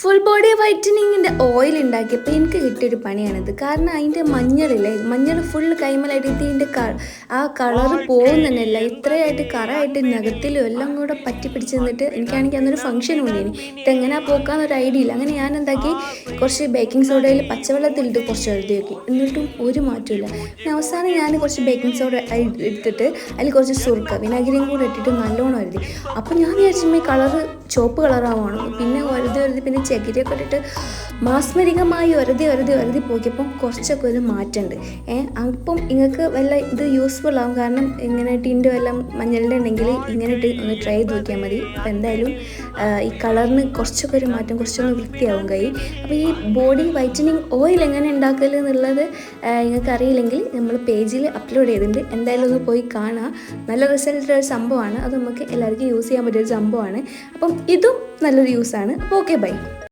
Full body വൈറ്റനിങ്ങിൻ്റെ oil ഉണ്ടാക്കിയപ്പോൾ എനിക്ക് കിട്ടിയൊരു പണിയാണിത്. കാരണം അതിൻ്റെ മഞ്ഞളില്ലേ, മഞ്ഞൾ ഫുള്ള് കൈമലായിട്ട് ഇതിൻ്റെ ആ കളറ് പോകുന്നതന്നെയല്ല, ഇത്രയായിട്ട് കറയായിട്ട് നഖത്തിലും എല്ലാം കൂടെ പറ്റി പിടിച്ച് നിന്നിട്ട് എനിക്കാണെങ്കിൽ അന്നൊരു ഫംഗ്ഷൻ കൊണ്ടേനി. ഇതെങ്ങനെയാണ് പോക്കാന്നൊരു ഐഡിയ ഇല്ല. അങ്ങനെ ഞാൻ എന്താക്കി, കുറച്ച് ബേക്കിംഗ് സോഡയിൽ പച്ചവെള്ളത്തിലിട്ട് കുറച്ച് എഴുതി വെക്കി. എന്നിട്ടും ഒരു മാറ്റമില്ല. പിന്നെ അവസാനം ഞാൻ കുറച്ച് ബേക്കിംഗ് സോഡ എടുത്തിട്ട് അതിൽ കുറച്ച് സുർക്ക വിനാഗിരിയും കൂടെ ഇട്ടിട്ട് നല്ലോണം എഴുതി. അപ്പോൾ ഞാൻ വിചാരിച്ചു കളറ് ചുവപ്പ് കളറാവണം. പിന്നെ ഒരതി പിന്നെ ചകിരിയൊക്കെ ഇട്ടിട്ട് മാസ്മരികമായി ഒരതി പോക്കിയപ്പം കുറച്ചൊക്കെ ഒരു മാറ്റമുണ്ട്. അപ്പം നിങ്ങൾക്ക് വല്ല ഇത് യൂസ്ഫുൾ ആവും. കാരണം ഇങ്ങനെ ടിൻ്റെ വല്ലതും മഞ്ഞളുടെ ഉണ്ടെങ്കിൽ ഇങ്ങനെ ഇട്ട് ഒന്ന് ട്രൈ ചെയ്ത് നോക്കിയാൽ മതി. അപ്പം എന്തായാലും ഈ കളറിന് കുറച്ചൊക്കെ ഒരു മാറ്റം, കുറച്ചൊന്ന് വൃത്തിയാവും കൈ. അപ്പോൾ ഈ ബോഡി വൈറ്റനിങ് ഓയിൽ എങ്ങനെ ഉണ്ടാക്കൽ എന്നുള്ളത് നിങ്ങൾക്ക് അറിയില്ലെങ്കിൽ നമ്മൾ പേജിൽ അപ്ലോഡ് ചെയ്തിട്ടുണ്ട്. എന്തായാലും ഒന്ന് പോയി കാണുക. നല്ല റിസൾട്ടുള്ള ഒരു സംഭവമാണ്. അത് നമുക്ക് എല്ലാവർക്കും യൂസ് ചെയ്യാൻ പറ്റിയൊരു സംഭവമാണ്. അപ്പം ഇതും നല്ലൊരു യൂസാണ്. അപ്പോൾ ഓക്കെ, ബൈ.